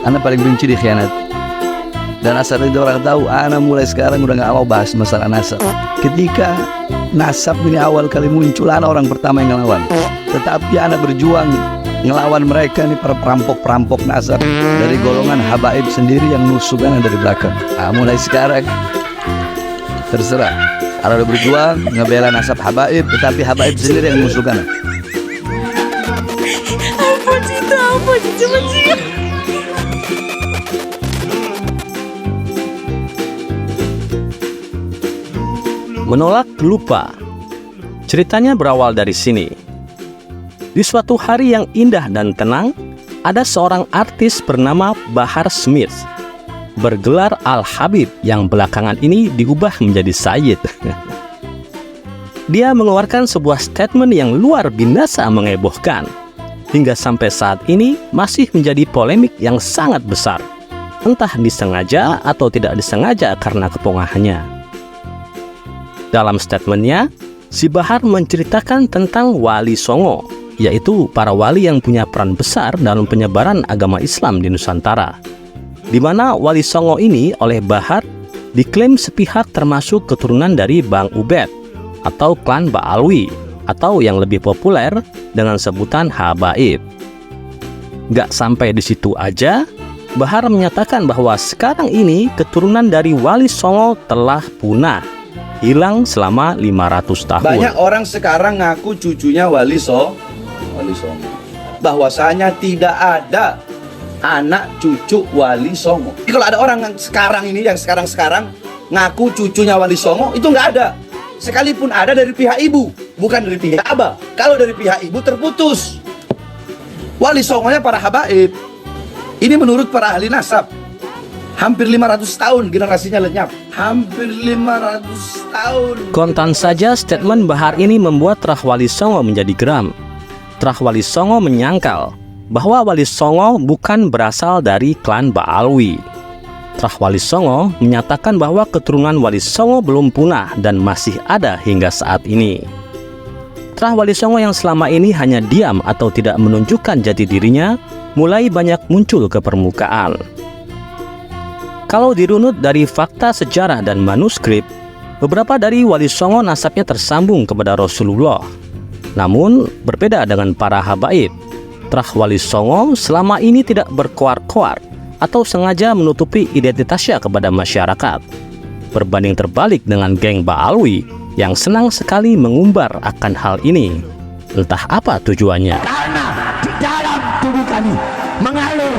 Ana paling benci dikhianat. Dan asal itu orang tahu, ana mulai sekarang udah gak mau bahas masalah nasab. Ketika nasab ini awal kali muncul, ana orang pertama yang ngelawan. Tetapi ana berjuang ngelawan mereka nih, para perampok-perampok nasab dari golongan habaib sendiri yang nusuk ana dari belakang. Mulai sekarang terserah. Ana udah berjuang ngebela nasab habaib, tetapi habaib sendiri yang nusuk ana. Ampun Cita, ampun Cici. Menolak lupa. Ceritanya berawal dari sini. Di suatu hari yang indah dan tenang, ada seorang artis bernama Bahar Smith, bergelar Al-Habib, yang belakangan ini diubah menjadi Sayyid. Dia mengeluarkan sebuah statement yang luar biasa menghebohkan. Hingga sampai saat ini masih menjadi polemik yang sangat besar. Entah disengaja atau tidak disengaja karena kepongahannya. Dalam statementnya, si Bahar menceritakan tentang Wali Songo, yaitu para wali yang punya peran besar dalam penyebaran agama Islam di Nusantara. Di mana Wali Songo ini oleh Bahar diklaim sepihak termasuk keturunan dari Bang Ubed atau klan Ba'alwi, atau yang lebih populer dengan sebutan Habaib. Gak sampai di situ aja, Bahar menyatakan bahwa sekarang ini keturunan dari Wali Songo telah punah, hilang selama 500 tahun. Banyak orang sekarang ngaku cucunya Wali Songo. Bahwasanya tidak ada anak cucu Wali Songo. Jadi kalau ada orang yang sekarang ngaku cucunya Wali Songo, itu nggak ada. Sekalipun ada dari pihak ibu, bukan dari pihak abah. Kalau dari pihak ibu terputus. Wali Songonya para habaib. Ini menurut para ahli nasab. Hampir 500 tahun generasinya lenyap. Hampir 500 tahun. Kontan saja statement Bahar ini membuat Trah Wali Songo menjadi geram. Trah Wali Songo menyangkal bahwa Wali Songo bukan berasal dari klan Ba'alwi. Trah Wali Songo menyatakan bahwa keturunan Wali Songo belum punah dan masih ada hingga saat ini. Trah Wali Songo yang selama ini hanya diam atau tidak menunjukkan jati dirinya mulai banyak muncul ke permukaan. Kalau dirunut dari fakta sejarah dan manuskrip, beberapa dari Wali Songo nasabnya tersambung kepada Rasulullah. Namun, berbeda dengan para habaib, Trah Wali Songo selama ini tidak berkoar-koar atau sengaja menutupi identitasnya kepada masyarakat. Berbanding terbalik dengan geng Ba'alwi yang senang sekali mengumbar akan hal ini. Entah apa tujuannya. Karena di dalam tubuh kami mengalir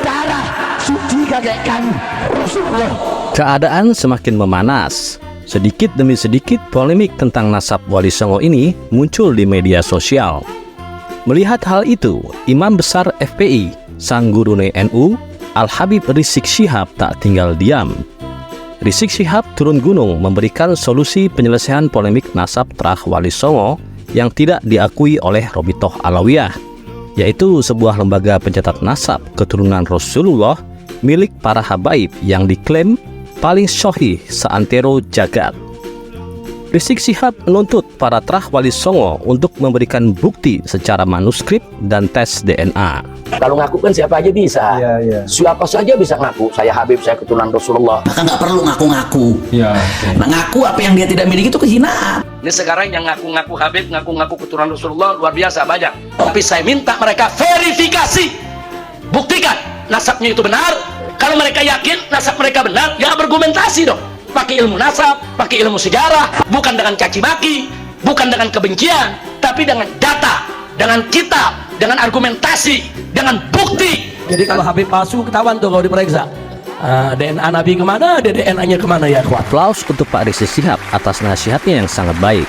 darah suci kakek kami Rasulullah. Keadaan semakin memanas. Sedikit demi sedikit polemik tentang nasab Wali Songo ini muncul di media sosial. Melihat hal itu, Imam Besar FPI, sang guru NU, Al-Habib Rizik Syihab tak tinggal diam. Rizik Syihab turun gunung memberikan solusi penyelesaian polemik nasab Trah Wali Songo yang tidak diakui oleh Robitoh Alawiyah, yaitu sebuah lembaga pencatat nasab keturunan Rasulullah milik para habaib yang diklaim paling sahih seantero jagat. Rizik Syihab menuntut para Trah Wali Songo untuk memberikan bukti secara manuskrip dan tes DNA. Kalau ngaku kan siapa aja bisa. Siapa saja bisa ngaku. Saya Habib, saya keturunan Rasulullah. Maka nggak perlu ngaku-ngaku. Nah, ngaku apa yang dia tidak miliki itu kehinaan. Ini sekarang yang ngaku-ngaku Habib, ngaku-ngaku keturunan Rasulullah luar biasa banyak. Tapi saya minta mereka verifikasi, buktikan nasabnya itu benar. Kalau mereka yakin nasab mereka benar, ya argumentasi dong. Pakai ilmu nasab, pakai ilmu sejarah, bukan dengan caci maki, bukan dengan kebencian, tapi dengan data, dengan kitab, dengan argumentasi, dengan bukti. Jadi kalau Habib palsu ketahuan tuh kalau diperiksa. DNA Nabi kemana, DNA-nya kemana ya kuat. Aplaus untuk Pak Rizik Syihab atas nasihatnya yang sangat baik.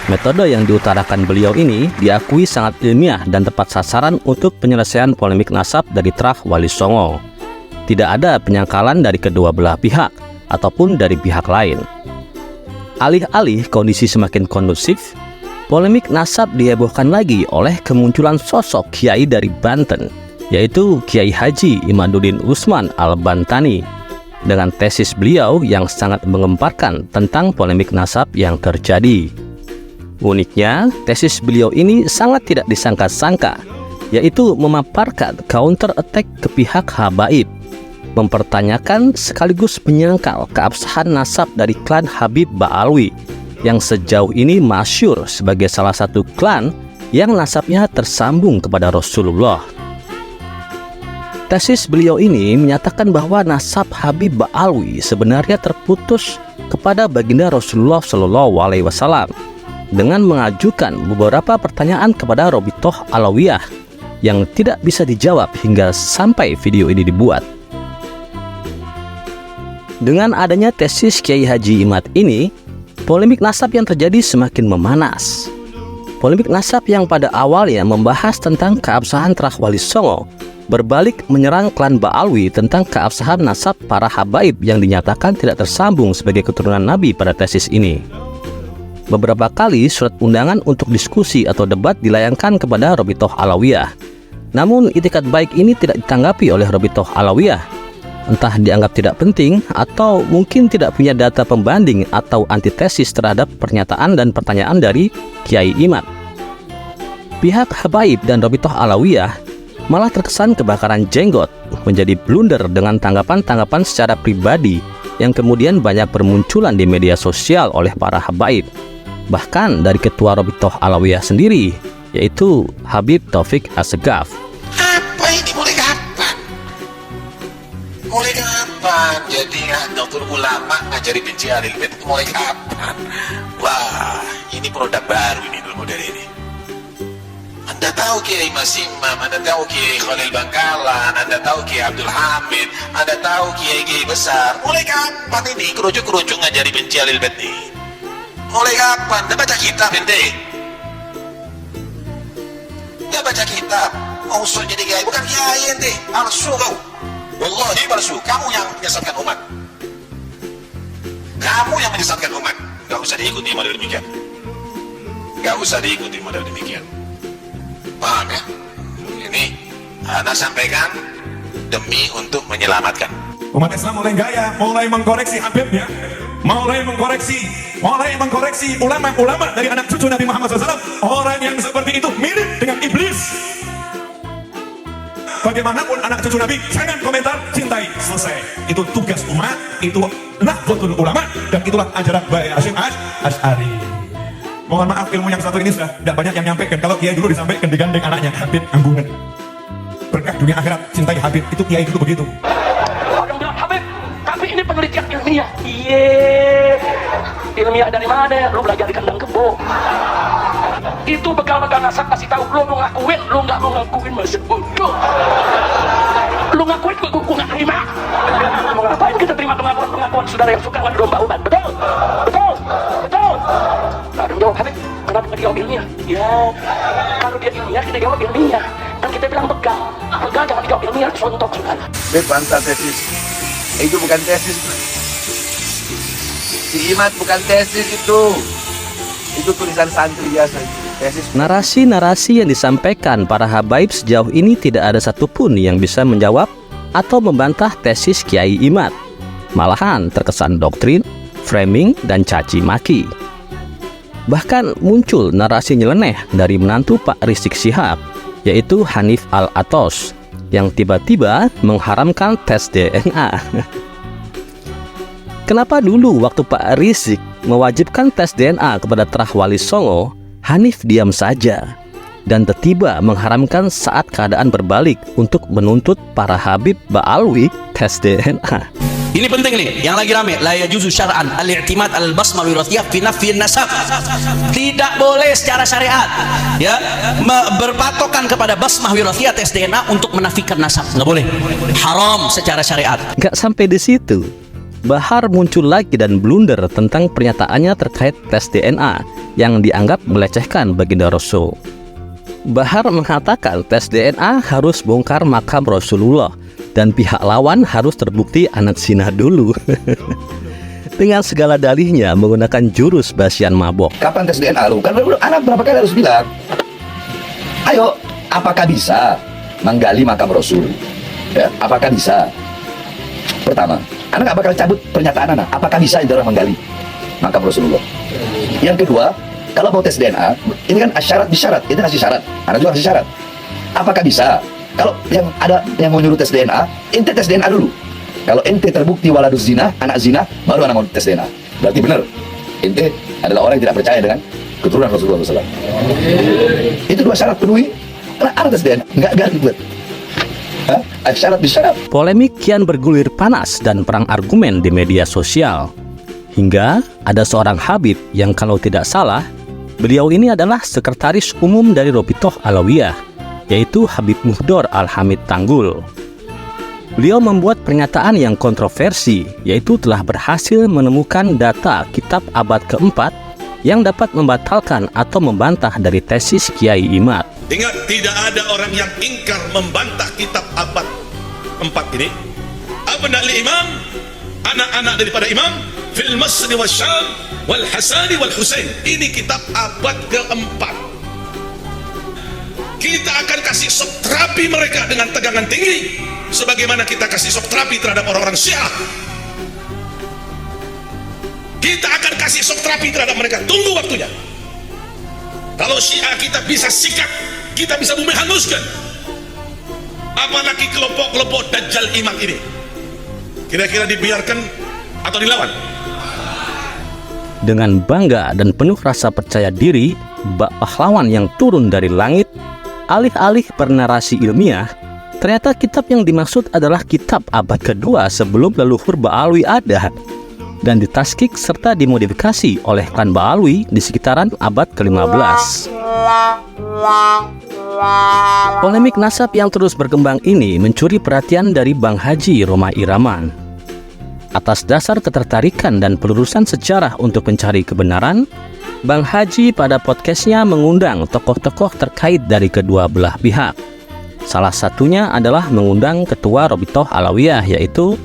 Metode yang diutarakan beliau ini diakui sangat ilmiah dan tepat sasaran untuk penyelesaian polemik nasab dari Trah Wali Songo. Tidak ada penyangkalan dari kedua belah pihak ataupun dari pihak lain. Alih-alih kondisi semakin kondusif, polemik nasab dihebohkan lagi oleh kemunculan sosok kiai dari Banten, yaitu Kiai Haji Imaduddin Usman Al-Bantani, dengan tesis beliau yang sangat mengemparkan tentang polemik nasab yang terjadi. Uniknya, tesis beliau ini sangat tidak disangka-sangka, yaitu memaparkan counter attack ke pihak Habaib, mempertanyakan sekaligus menyangkal keabsahan nasab dari klan Habib Ba'alwi yang sejauh ini masyhur sebagai salah satu klan yang nasabnya tersambung kepada Rasulullah. Tesis beliau ini menyatakan bahwa nasab Habib Ba'alwi sebenarnya terputus kepada baginda Rasulullah SAW dengan mengajukan beberapa pertanyaan kepada Robitoh Alawiyah yang tidak bisa dijawab hingga sampai video ini dibuat. Dengan adanya tesis Kiai Haji Imad ini, polemik nasab yang terjadi semakin memanas. Polemik nasab yang pada awalnya membahas tentang keabsahan Trah Wali Songo berbalik menyerang klan Ba'alwi tentang keabsahan nasab para habaib yang dinyatakan tidak tersambung sebagai keturunan Nabi pada tesis ini. Beberapa kali surat undangan untuk diskusi atau debat dilayangkan kepada Robitoh Alawiyah. Namun itikat baik ini tidak ditanggapi oleh Robitoh Alawiyah. Entah dianggap tidak penting atau mungkin tidak punya data pembanding atau antitesis terhadap pernyataan dan pertanyaan dari Kiai Imad. Pihak Habaib dan Robitoh Alawiyah malah terkesan kebakaran jenggot, menjadi blunder dengan tanggapan-tanggapan secara pribadi yang kemudian banyak bermunculan di media sosial oleh para habaib. Bahkan dari ketua Robitoh Alawiyah sendiri, yaitu Habib Taufik Assegaf. Apa ini mulai kapan? Mulai kapan? Jadi dokter ulama ngajari benci Ahlul Bait mulai kapan? Wah, ini produk baru ini ilmu modern ini. Anda tahu Kiai Mas Imam, Anda tahu Kiai Khalil Bangkalan, Anda tahu Kiai Abdul Hamid, Anda tahu Kiai besar. Mulai kapan ini kerucuk-kerucuk ngajari benci Ahlul Bait ini? Mulai kapan? Anda baca kitab ente? Nggak baca kitab? Mau usul jadi kiai? Bukan kiai ente, palsu kau. Wallahi palsu. Kamu yang menyesatkan umat. Kamu yang menyesatkan umat. Nggak usah diikuti model demikian. Nggak usah diikuti model demikian. Paham ya? Ini Anda sampaikan demi untuk menyelamatkan. Umat Islam mulai gaya, mulai mengkoreksi Habibnya, mulai mengkoreksi ulama-ulama dari anak cucu Nabi Muhammad SAW. Orang yang seperti itu mirip dengan iblis. Bagaimanapun anak cucu Nabi, jangan komentar, cintai, selesai. Itu tugas umat, itu nahdlatul ulama, dan itulah ajaran Bae Hasyim Asy'ari. Mohon maaf, ilmu yang satu ini sudah tidak banyak yang nyampaikan. Kalau Kiai dulu disampaikan digandeng anaknya Habib Anggungan. Berkah dunia akhirat, cintai Habib, itu Kiai dulu begitu. Orang bilang Habib, tapi ini penelitian ilmiah. Iya, ilmiah dari mana? Lu belajar di kandang kebo. Itu bekal-bekal nasab kasih tahu lu ngakuin, lu nggak mau ngakuin masih bodoh. Lu ngakuin, gua nggak terima. Mau ngapain kita terima pengakuan saudara yang suka ngadu domba umat? Betul, betul, betul. Nah, jawab Habib, kenapa nggak dijawab ilmiah? Ya, kalau dia ilmiah kita jawab ilmiah. Kan kita bilang bekal jangan dijawab ilmiah, sontok segala. Beb, bantah tesis. Itu bukan tesis. Si Imad bukan tesis itu. Itu tulisan santri biasa. Tesis. Narasi-narasi yang disampaikan para habaib sejauh ini tidak ada satupun yang bisa menjawab atau membantah tesis Kiai Imad. Malahan terkesan doktrin, framing, dan caci maki. Bahkan muncul narasi nyeleneh dari menantu Pak Rizik Syihab, yaitu Hanif Al-Atos, yang tiba-tiba mengharamkan tes DNA. Kenapa dulu waktu Pak Rizik mewajibkan tes DNA kepada Trah Wali Songo, Hanif diam saja dan tiba-tiba mengharamkan saat keadaan berbalik untuk menuntut para Habib Ba'alwi tes DNA? Ini penting nih, yang lagi rame, la yajuzu syar'an al-i'timad al-basmah wirathiyah fi nafyi nasab. Tidak boleh secara syariat ya berpatokan kepada basmah wirathiyah tes DNA untuk menafikan nasab. Nggak boleh. Haram secara syariat. Nggak sampai di situ. Bahar muncul lagi dan blunder tentang pernyataannya terkait tes DNA yang dianggap melecehkan baginda Rasul. Bahar mengatakan tes DNA harus bongkar makam Rasulullah dan pihak lawan harus terbukti anak zina dulu. Dengan segala dalihnya menggunakan jurus basian mabok. Kapan tes DNA lu? Kan anak berapa kali harus bilang, ayo, apakah bisa menggali makam Rasul? Ya, apakah bisa? Pertama, anak gak bakal cabut pernyataan anak. Apakah bisa itu orang menggali makam Rasulullah? Yang kedua, kalau mau tes DNA, ini kan syarat bisyarat, itu ngasih syarat. Anak juga ngasih syarat. Apakah bisa? Kalau yang ada yang mau nyuruh tes DNA, ente tes DNA dulu. Kalau ente terbukti waladus zina, anak zina, baru anak mau tes DNA. Berarti benar, ente adalah orang yang tidak percaya dengan keturunan Rasulullah SAW. Itu dua syarat penuhi, ada tes DNA, nggak ribet. Syarat disyarat. Polemik kian bergulir panas dan perang argumen di media sosial. Hingga ada seorang Habib yang kalau tidak salah, beliau ini adalah sekretaris umum dari Robitoh Alawiyah, yaitu Habib Muhdor Al-Hamid Tanggul. Beliau membuat pernyataan yang kontroversi, yaitu telah berhasil menemukan data kitab abad keempat yang dapat membatalkan atau membantah dari tesis Kiai Imad. Ingat, tidak ada orang yang ingkar membantah kitab abad 4 ini. Abna li imam, anak-anak daripada imam, fil masri wal syam, wal hasani wal husain. Ini kitab abad keempat. Kita akan kasih shock terapi mereka dengan tegangan tinggi, sebagaimana kita kasih shock terapi terhadap orang-orang Syiah. Kita akan kasih shock terapi terhadap mereka. Tunggu waktunya. Kalau Syiah kita bisa sikat, kita bisa bumi hanguskan. Apalagi kelompok-kelompok Dajjal Imam ini. Kira-kira dibiarkan atau dilawan? Dengan bangga dan penuh rasa percaya diri, bak pahlawan yang turun dari langit, alih-alih bernarasi ilmiah, ternyata kitab yang dimaksud adalah kitab abad kedua sebelum leluhur Ba'alwi ada, dan ditaskik serta dimodifikasi oleh klan Ba'alwi di sekitaran abad ke-15. Polemik nasab yang terus berkembang ini mencuri perhatian dari Bang Haji Roma Iraman. Atas dasar ketertarikan dan pelurusan sejarah untuk mencari kebenaran, Bang Haji pada podcastnya mengundang tokoh-tokoh terkait dari kedua belah pihak. Salah satunya adalah mengundang Ketua Robitoh Alawiyah, yaitu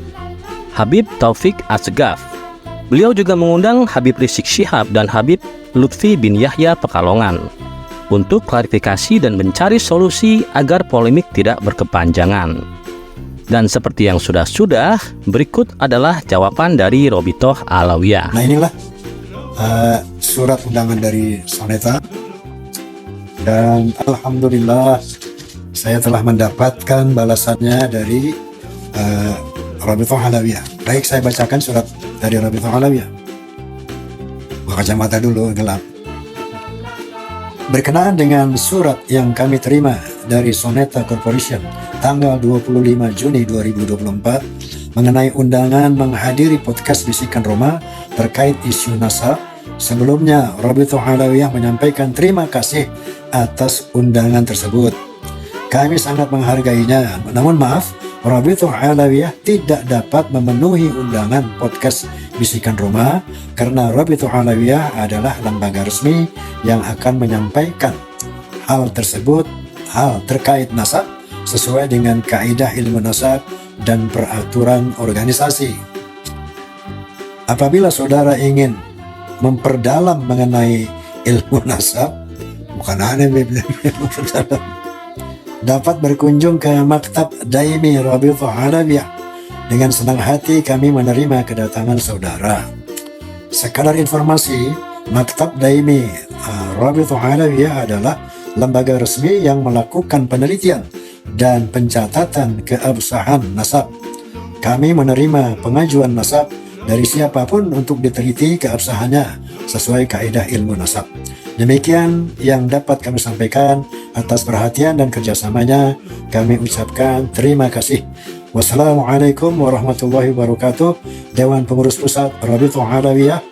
Habib Taufik Asgaf. Beliau juga mengundang Habib Rizik Syihab dan Habib Lutfi bin Yahya Pekalongan untuk klarifikasi dan mencari solusi agar polemik tidak berkepanjangan. Dan seperti yang sudah-sudah, berikut adalah jawaban dari Robitoh Alawiyah. Nah, inilah surat undangan dari Soneta, dan alhamdulillah saya telah mendapatkan balasannya dari Robitoh Alawiyah. Baik, saya bacakan surat dari Robitoh Alawiyah. Buka kacamata dulu, gelap. Berkenaan dengan surat yang kami terima dari Soneta Corporation tanggal 25 Juni 2024 mengenai undangan menghadiri podcast Bisikan Roma terkait isu nasab, sebelumnya Robitoh Alawiyah menyampaikan terima kasih atas undangan tersebut. Kami sangat menghargainya, namun maaf, Robitoh Alawiyah tidak dapat memenuhi undangan podcast Bisikan Roma karena Robitoh Alawiyah adalah lembaga resmi yang akan menyampaikan hal tersebut, hal terkait nasab sesuai dengan kaidah ilmu nasab dan peraturan organisasi. Apabila saudara ingin memperdalam mengenai ilmu nasab, bukan aneh memperdalam, dapat berkunjung ke Maktab Daimi Robitoh Alawiyah. Dengan senang hati kami menerima kedatangan saudara. Sekadar informasi, Maktab Daimi Robitoh Alawiyah adalah lembaga resmi yang melakukan penelitian dan pencatatan keabsahan nasab. Kami menerima pengajuan nasab dari siapapun untuk diteliti keabsahannya sesuai kaidah ilmu nasab. Demikian yang dapat kami sampaikan. Atas perhatian dan kerjasamanya kami ucapkan terima kasih. Wassalamualaikum warahmatullahi wabarakatuh. Dewan Pengurus Pusat Robitoh Alawiyah,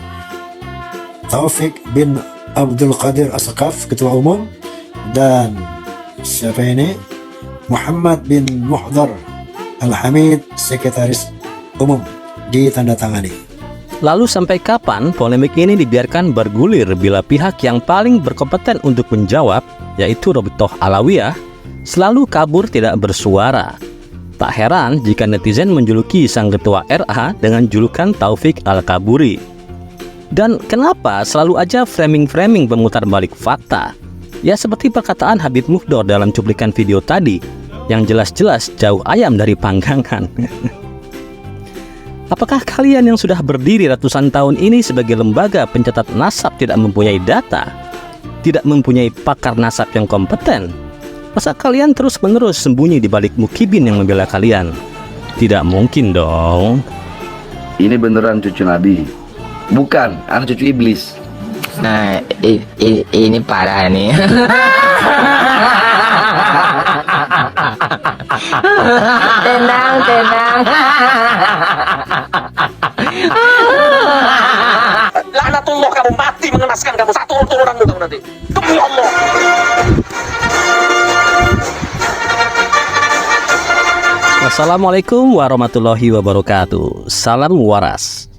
Taufik bin Abdul Qadir Asqaf, Ketua Umum, dan siapa ini? Muhammad bin Muhdor Al-Hamid, Sekretaris Umum, ditandatangani. Lalu sampai kapan polemik ini dibiarkan bergulir bila pihak yang paling berkompeten untuk menjawab, yaitu Robitoh Alawiyah, selalu kabur tidak bersuara? Tak heran jika netizen menjuluki sang ketua RA dengan julukan Taufik Al-Kaburi. Dan kenapa selalu aja framing-framing memutar balik fakta? Ya seperti perkataan Habib Muhdor dalam cuplikan video tadi, yang jelas-jelas jauh ayam dari panggangan. Apakah kalian yang sudah berdiri ratusan tahun ini sebagai lembaga pencatat nasab tidak mempunyai data? Tidak mempunyai pakar nasab yang kompeten? Masa kalian terus-menerus sembunyi di balik mukibin yang membela kalian? Tidak mungkin dong. Ini beneran cucu Nabi, bukan anak cucu iblis. Nah, ini parah nih. Tenang, tenang. Laknatullah, kamu mati mengenaskan kamu. Satu turunanmu kamu nanti. Demi Allah. Wassalamualaikum warahmatullahi wabarakatuh. Salam waras.